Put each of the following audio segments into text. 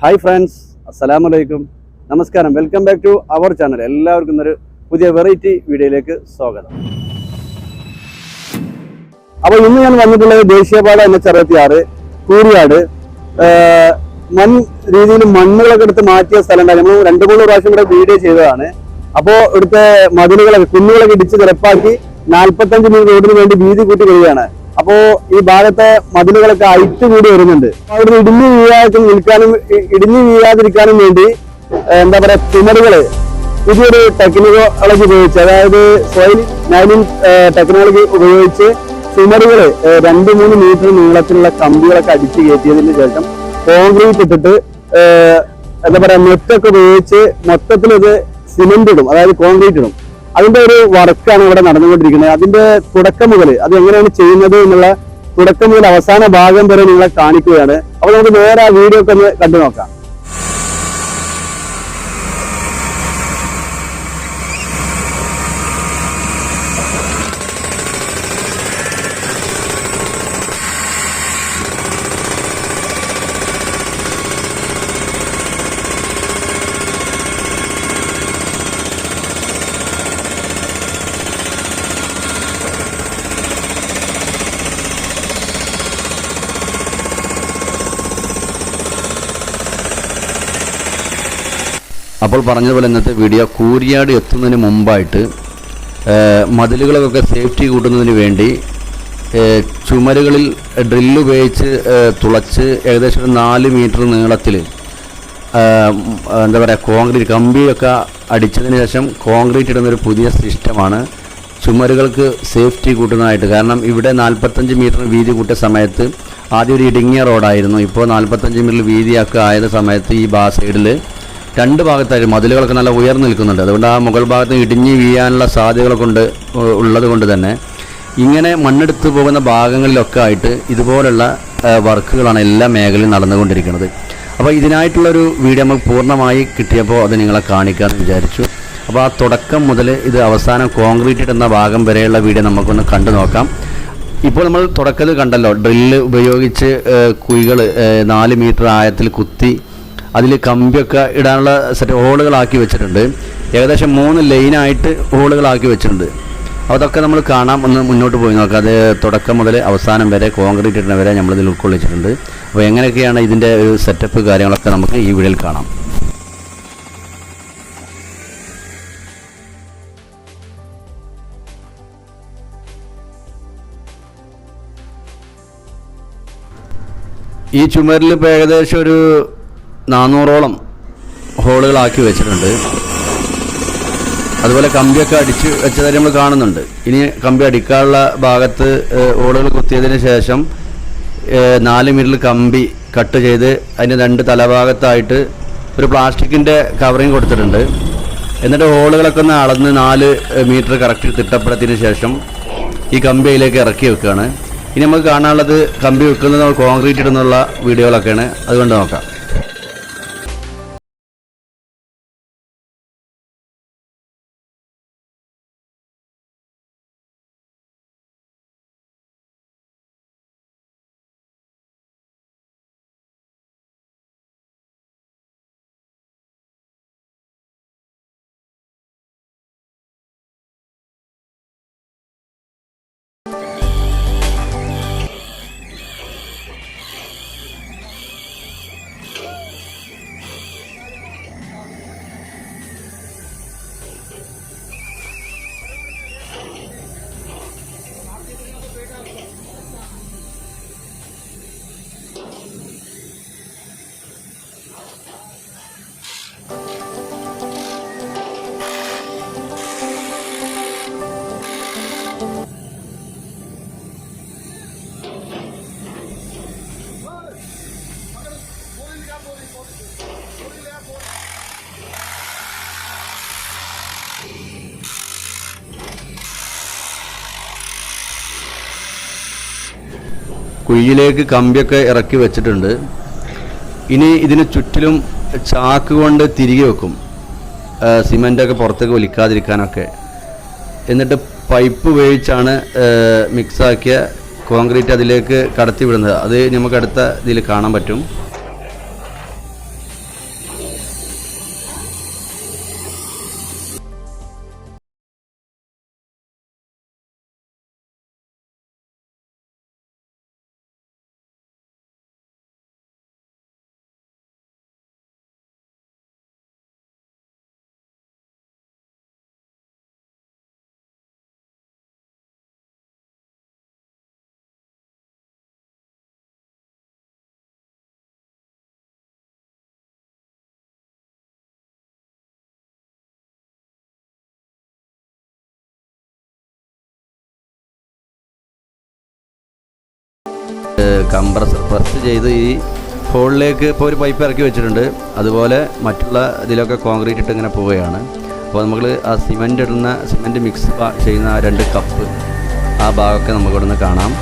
Hi friends, അസ്സലാമലൈക്കും, നമസ്കാരം. Welcome back to our channel. എല്ലാവർക്കും ഇന്നൊരു പുതിയ വെറൈറ്റി വീഡിയോയിലേക്ക് സ്വാഗതം. അപ്പോൾ ഇന്ന് ഞാൻ വന്നിട്ടുള്ളത് ദേശീയപാത NH66 കൂരിയാട് വൻ രീതിയിൽ മണ്ണുകളൊക്കെ എടുത്ത് മാറ്റിയ സ്ഥലം ഉണ്ടായിരുന്നു. നമ്മൾ 2-3 പ്രാവശ്യം ഇവിടെ വീഡിയോ ചെയ്തതാണ്. അപ്പോൾ ഇവിടുത്തെ മതിലുകളൊക്കെ കുന്നുകളൊക്കെ ഇടിച്ച് നിരപ്പാക്കി 45 മീറ്റർ റോഡിന് വേണ്ടി വീതി കൂട്ടി വരികയാണ്. അപ്പോ ഈ ഭാഗത്തെ മതിലുകളൊക്കെ ഹൈറ്റ് കൂടി വരുന്നുണ്ട്. അവിടുന്ന് ഇടിഞ്ഞു വീഴാതിരിക്കാനും വേണ്ടി എന്താ പറയാ, ചുമരുകള് പുതിയൊരു ടെക്നോളജി ഉപയോഗിച്ച്, അതായത് സോയിൽ നൈലിംഗ് ടെക്നോളജി ഉപയോഗിച്ച് ചുമരുകള് 2-3 മീറ്റർ നീളത്തിലുള്ള കമ്പികളൊക്കെ അടിച്ചു കയറ്റിയതിന് ശേഷം കോൺക്രീറ്റ് ഇട്ടിട്ട് എന്താ പറയാ, നെറ്റൊക്കെ ഉപയോഗിച്ച് മൊത്തത്തിലത് സിമെന്റ് ഇടും, അതായത് കോൺക്രീറ്റ് ഇടും. അതിന്റെ ഒരു വർക്കാണ് ഇവിടെ നടന്നുകൊണ്ടിരിക്കുന്നത്. അതിന്റെ തുടക്കം മുതൽ അത് എങ്ങനെയാണ് ചെയ്യുന്നത് എന്നുള്ള തുടക്കം മുതൽ അവസാന ഭാഗം വരെ നിങ്ങളെ കാണിക്കുകയാണ്. അപ്പോൾ നമുക്ക് നേരെ ആ വീഡിയോ ഒക്കെ ഒന്ന് കണ്ടു നോക്കാം. അപ്പോൾ പറഞ്ഞതുപോലെ ഇന്നത്തെ വീഡിയോ കൂരിയാട് എത്തുന്നതിന് മുമ്പായിട്ട് മതിലുകളൊക്കെ സേഫ്റ്റി കൂട്ടുന്നതിന് വേണ്ടി ചുമരുകളിൽ ഡ്രില്ല് ഉപയോഗിച്ച് തുളച്ച് ഏകദേശം 4 മീറ്റർ നീളത്തിൽ എന്താ പറയുക, കോൺക്രീറ്റ് കമ്പിയൊക്കെ അടിച്ചതിന് ശേഷം കോൺക്രീറ്റ് ഇടുന്നൊരു പുതിയ സിസ്റ്റമാണ് ചുമരുകൾക്ക് സേഫ്റ്റി കൂട്ടുന്നതായിട്ട്. കാരണം ഇവിടെ 45 മീറ്റർ വീതി കൂട്ടിയ സമയത്ത് ആദ്യം ഒരു ഇടുങ്ങിയ റോഡായിരുന്നു. ഇപ്പോൾ 45 മീറ്റർ വീതിയൊക്കെ ആയത് സമയത്ത് ഈ സൈഡിൽ 2 ഭാഗത്തായിട്ട് മതിലുകളൊക്കെ നല്ല ഉയർന്നു നിൽക്കുന്നുണ്ട്. അതുകൊണ്ട് ആ മുകൾ ഭാഗത്ത് ഇടിഞ്ഞ് വീഴാനുള്ള സാധ്യതകളൊക്കെ ഉള്ളത് കൊണ്ട് തന്നെ ഇങ്ങനെ മണ്ണെടുത്ത് പോകുന്ന ഭാഗങ്ങളിലൊക്കെ ആയിട്ട് ഇതുപോലുള്ള വർക്കുകളാണ് എല്ലാ മേഖലയും നടന്നുകൊണ്ടിരിക്കുന്നത്. അപ്പോൾ ഇതിനായിട്ടുള്ളൊരു വീഡിയോ നമുക്ക് പൂർണ്ണമായി കിട്ടിയപ്പോൾ അത് നിങ്ങളെ കാണിക്കാമെന്ന് വിചാരിച്ചു. അപ്പോൾ ആ തുടക്കം മുതൽ ഇത് അവസാനം കോൺക്രീറ്റ് ഇടുന്ന ഭാഗം വരെയുള്ള വീഡിയോ നമുക്കൊന്ന് കണ്ടു നോക്കാം. ഇപ്പോൾ നമ്മൾ തുടക്കത്തിൽ കണ്ടല്ലോ, ഡ്രില്ല് ഉപയോഗിച്ച് കുഴികൾ 4 മീറ്റർ ആഴത്തിൽ കുത്തി അതിൽ കമ്പിയൊക്കെ ഇടാനുള്ള ഹോളുകളാക്കി വെച്ചിട്ടുണ്ട്. ഏകദേശം 3 ലൈനായിട്ട് ഹോളുകളാക്കി വെച്ചിട്ടുണ്ട്. അതൊക്കെ നമ്മൾ കാണാം. ഒന്ന് മുന്നോട്ട് പോയി നോക്കാം. അത് തുടക്കം മുതൽ അവസാനം വരെ കോൺക്രീറ്റ് ഇടുന്ന വരെ നമ്മളിതിൽ ഉൾക്കൊള്ളിച്ചിട്ടുണ്ട്. അപ്പോൾ എങ്ങനെയൊക്കെയാണ് ഇതിൻ്റെ ഒരു സെറ്റപ്പ് കാര്യങ്ങളൊക്കെ നമുക്ക് ഈ വീഡിയോയിൽ കാണാം. ഈ ചുമരിൽ ഇപ്പോൾ ഏകദേശം ഒരു 400ഓളം ഹോളുകളാക്കി വെച്ചിട്ടുണ്ട്. അതുപോലെ കമ്പിയൊക്കെ അടിച്ച് വെച്ചതായി നമ്മൾ കാണുന്നുണ്ട്. ഇനി കമ്പി അടിക്കാനുള്ള ഭാഗത്ത് ഹോളുകൾ കുത്തിയതിന് ശേഷം 4 മീറ്റർ കമ്പി കട്ട് ചെയ്ത് അതിൻ്റെ 2 തലഭാഗത്തായിട്ട് ഒരു പ്ലാസ്റ്റിക്കിൻ്റെ കവറിങ് കൊടുത്തിട്ടുണ്ട്. എന്നിട്ട് ഹോളുകളൊക്കെ ഒന്ന് അളന്ന് 4 മീറ്റർ കറക്റ്റ് തിട്ടപ്പെടുത്തിയതിന് ശേഷം ഈ കമ്പി അതിലേക്ക് ഇറക്കി വെക്കുകയാണ്. ഇനി നമുക്ക് കാണാനുള്ളത് കമ്പി വെക്കുന്നത് നമ്മൾ കോൺക്രീറ്റ് ഇടുന്നുള്ള വീഡിയോകളൊക്കെയാണ്. അതുകൊണ്ട് നോക്കാം. കുഴിയിലേക്ക് കമ്പിയൊക്കെ ഇറക്കി വെച്ചിട്ടുണ്ട്. ഇനി ഇതിന് ചുറ്റിലും ചാക്ക് കൊണ്ട് തിരികെ വെക്കും, സിമെൻ്റൊക്കെ പുറത്തേക്ക് ഒലിക്കാതിരിക്കാനൊക്കെ. എന്നിട്ട് പൈപ്പ് ഉപയോഗിച്ചാണ് മിക്സാക്കിയ കോൺക്രീറ്റ് അതിലേക്ക് കടത്തി വിടുന്നത്. അത് നമുക്ക് അടുത്ത ഇതിൽ കാണാൻ പറ്റും. കംപ്രസർ പ്രസ് ചെയ്ത് ഈ ഹോളിലേക്ക് ഇപ്പോൾ ഒരു പൈപ്പ് ഇറക്കി വെച്ചിട്ടുണ്ട്. അതുപോലെ മറ്റുള്ള ഇതിലൊക്കെ കോൺക്രീറ്റ് ഇട്ട് ഇങ്ങനെ പോവുകയാണ്. അപ്പോൾ നമ്മൾ ആ സിമൻറ്റ് മിക്സ് ചെയ്യുന്ന 2 കപ്പ് ആ ഭാഗമൊക്കെ നമുക്കിവിടെ നിന്ന് കാണാം.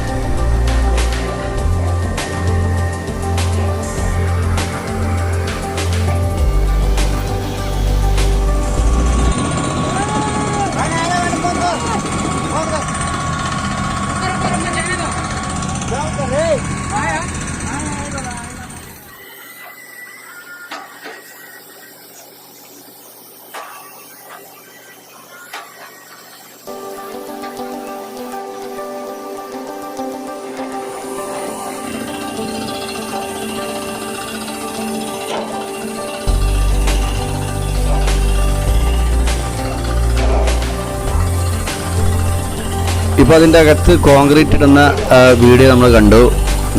ഇപ്പോൾ അതിൻ്റെ അകത്ത് കോൺക്രീറ്റ് ഇടുന്ന വീഡിയോ നമ്മൾ കണ്ടു.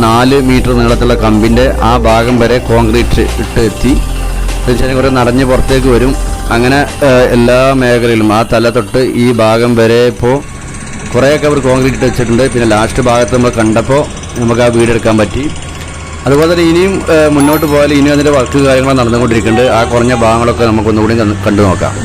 4 മീറ്റർ നീളത്തിലുള്ള കമ്പിൻ്റെ ആ ഭാഗം വരെ കോൺക്രീറ്റ് ഇട്ട് എത്തി. തീർച്ചയായും കുറേ നടഞ്ഞ് പുറത്തേക്ക് വരും. അങ്ങനെ എല്ലാ മേഖലയിലും ആ തല തൊട്ട് ഈ ഭാഗം വരെ ഇപ്പോൾ കുറേയൊക്കെ അവർ കോൺക്രീറ്റ് ഇട്ട് വെച്ചിട്ടുണ്ട്. പിന്നെ ലാസ്റ്റ് ഭാഗത്ത് നമ്മൾ കണ്ടപ്പോൾ നമുക്ക് ആ വീഡിയോ എടുക്കാൻ പറ്റി. അതുപോലെ തന്നെ ഇനിയും മുന്നോട്ട് പോയാൽ ഇനിയും അതിൻ്റെ വർക്ക് കാര്യങ്ങൾ നടന്നുകൊണ്ടിരിക്കുന്നുണ്ട്. ആ കുറഞ്ഞ ഭാഗങ്ങളൊക്കെ നമുക്കൊന്നുകൂടി കണ്ടു നോക്കാം.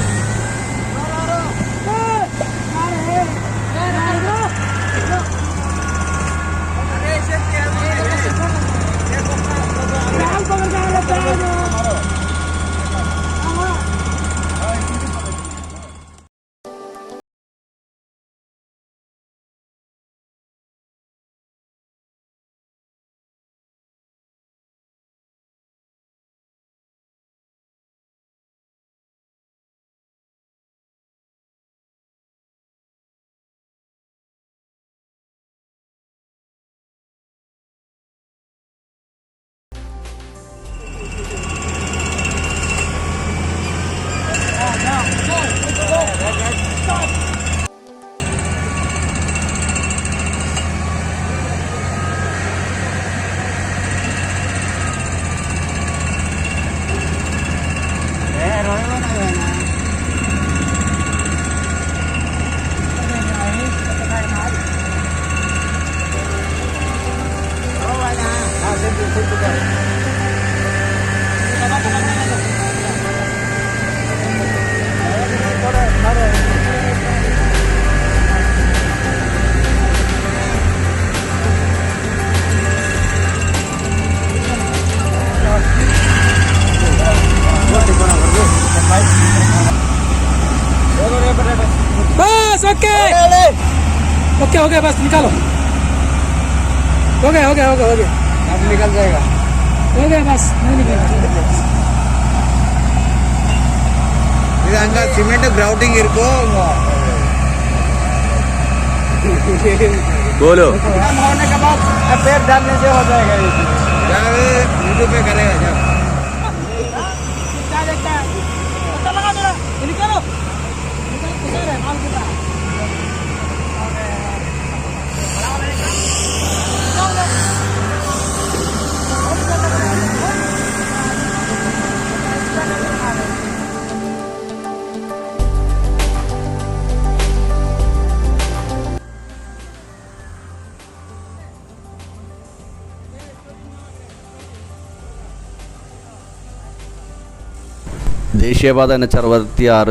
बस ओके ओके ओके बस निकालो ओके ओके ओके ओके अब निकल जाएगा. ओके बस नहीं निकलेगा இது அங்க சிமெண்ட் கிரவுண்டிங் இருக்கும். बोलो होने के बाद पैर डालने से हो जाएगा. यूट्यूब पे करेगा जब क्या देखता है पता लगा मेरा निकालो निकाल है माल कितना ദേശീയപാത NH66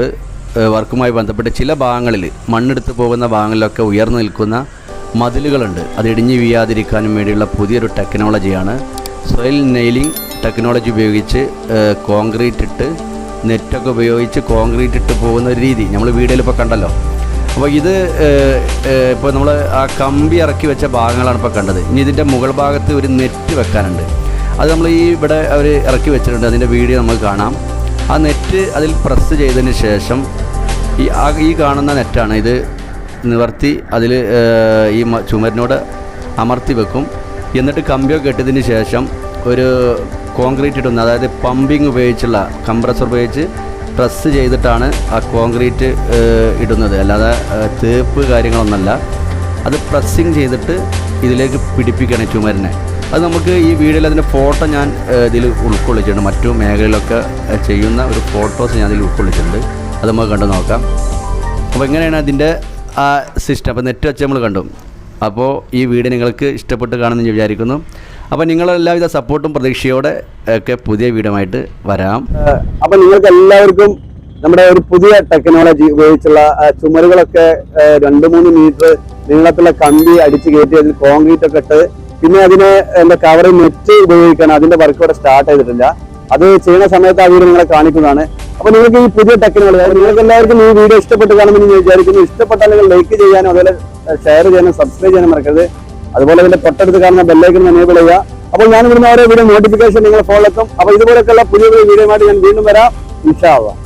വർക്കുമായി ബന്ധപ്പെട്ട് ചില ഭാഗങ്ങളിൽ മണ്ണെടുത്ത് പോകുന്ന ഭാഗങ്ങളിലൊക്കെ ഉയർന്നു നിൽക്കുന്ന മതിലുകളുണ്ട്. അത് ഇടിഞ്ഞു വീഴാതിരിക്കാനും വേണ്ടിയുള്ള പുതിയൊരു ടെക്നോളജിയാണ് സോയിൽ നെയിലിംഗ് ടെക്നോളജി ഉപയോഗിച്ച് കോൺക്രീറ്റ് ഇട്ട് നെറ്റൊക്കെ ഉപയോഗിച്ച് കോൺക്രീറ്റ് ഇട്ട് പോകുന്ന ഒരു രീതി നമ്മൾ വീഡിയോയിൽ ഇപ്പോൾ കണ്ടല്ലോ. അപ്പോൾ ഇത് ഇപ്പോൾ നമ്മൾ ആ കമ്പി ഇറക്കി വെച്ച ഭാഗങ്ങളാണ് ഇപ്പോൾ കണ്ടത്. ഇനി ഇതിൻ്റെ മുകൾ ഭാഗത്ത് ഒരു നെറ്റ് വെക്കാനുണ്ട്. അത് നമ്മൾ ഇവിടെ അവർ ഇറക്കി വെച്ചിട്ടുണ്ട്. അതിൻ്റെ വീഡിയോ നമുക്ക് കാണാം. ആ നെറ്റ് അതിൽ പ്രസ് ചെയ്തതിന് ശേഷം ഈ കാണുന്ന നെറ്റാണ്. ഇത് നിവർത്തി അതിൽ ഈ ചുമരിനോട് അമർത്തി വെക്കും. എന്നിട്ട് കമ്പിയൊക്കെ ഇട്ടതിന് ശേഷം ഒരു കോൺക്രീറ്റ് ഇടുന്ന, അതായത് പമ്പിങ് ഉപയോഗിച്ചുള്ള കംപ്രസർ ഉപയോഗിച്ച് പ്രസ് ചെയ്തിട്ടാണ് ആ കോൺക്രീറ്റ് ഇടുന്നത്. അല്ലാതെ തേപ്പ് കാര്യങ്ങളൊന്നുമല്ല. അത് പ്രസ്സിങ് ചെയ്തിട്ട് ഇതിലേക്ക് പിടിപ്പിക്കണം ചുമരിനെ. അത് നമുക്ക് ഈ വീഡിയോയിൽ അതിൻ്റെ ഫോട്ടോ ഞാൻ ഇതിൽ ഉൾക്കൊള്ളിച്ചിട്ടുണ്ട്. മറ്റു മേഖലയിലൊക്കെ ചെയ്യുന്ന ഒരു ഫോട്ടോസ് ഞാൻ അതിൽ ഉൾക്കൊള്ളിച്ചിട്ടുണ്ട്. അത് നമുക്ക് കണ്ടു നോക്കാം. അപ്പോൾ എങ്ങനെയാണ് അതിൻ്റെ ആ സിസ്റ്റം. അപ്പോൾ നെറ്റ് വെച്ച് നമ്മൾ കണ്ടു. അപ്പോൾ ഈ വീഡിയോ നിങ്ങൾക്ക് ഇഷ്ടപ്പെട്ട് കാണുമെന്ന് വിചാരിക്കുന്നു. അപ്പോൾ നിങ്ങളെല്ലാവിധ സപ്പോർട്ടും പ്രതീക്ഷയോടെ ഒക്കെ പുതിയ വീഡിയോ ആയിട്ട് വരാം. അപ്പോൾ നിങ്ങൾക്ക് എല്ലാവർക്കും നമ്മുടെ ഒരു പുതിയ ടെക്നോളജി ഉപയോഗിച്ചുള്ള ചുമരുകളൊക്കെ 2-3 മീറ്റർ നീളത്തിലുള്ള കമ്പി അടിച്ച് കയറ്റി അതിൽ കോൺക്രീറ്റ് ഒക്കെ ഇട്ട് പിന്നെ അതിനെ എന്താ കവറിംഗ് നെറ്റ് ഉപയോഗിക്കണം. അതിന്റെ വർക്ക് ഇവിടെ സ്റ്റാർട്ട് ചെയ്തിട്ടില്ല. അത് ചെയ്യുന്ന സമയത്ത് ആ വീഡിയോ നിങ്ങളെ കാണിക്കുന്നതാണ്. അപ്പോൾ നിങ്ങൾക്ക് ഈ പുതിയ ടെക്നോളജി നിങ്ങൾക്ക് എല്ലാവർക്കും ഈ വീഡിയോ ഇഷ്ടപ്പെട്ട് കാണുമെന്ന് ഞാൻ വിചാരിക്കുന്നു. ഇഷ്ടപ്പെട്ടാൽ നിങ്ങൾ ലൈക്ക് ചെയ്യാനും അതുപോലെ ഷെയർ ചെയ്യാനും സബ്സ്ക്രൈബ് ചെയ്യാനും മറക്കരുത്. അതുപോലെ ഇതിന്റെ തൊട്ടടുത്ത് കാണുന്ന ബെല്ലൈക്കൺ എനേബിൾ ചെയ്യുക. അപ്പോൾ ഞാൻ ഇവിടുന്ന് ഓരോ വീഡിയോ നോട്ടിഫിക്കേഷൻ നിങ്ങൾ ഫോളോ എത്തും. അപ്പോൾ ഇതുപോലെയൊക്കെയുള്ള പുതിയ വീഡിയോ ആയിട്ട് ഞാൻ വീണ്ടും വരാം. ഇൻഷാ അല്ലാഹ്.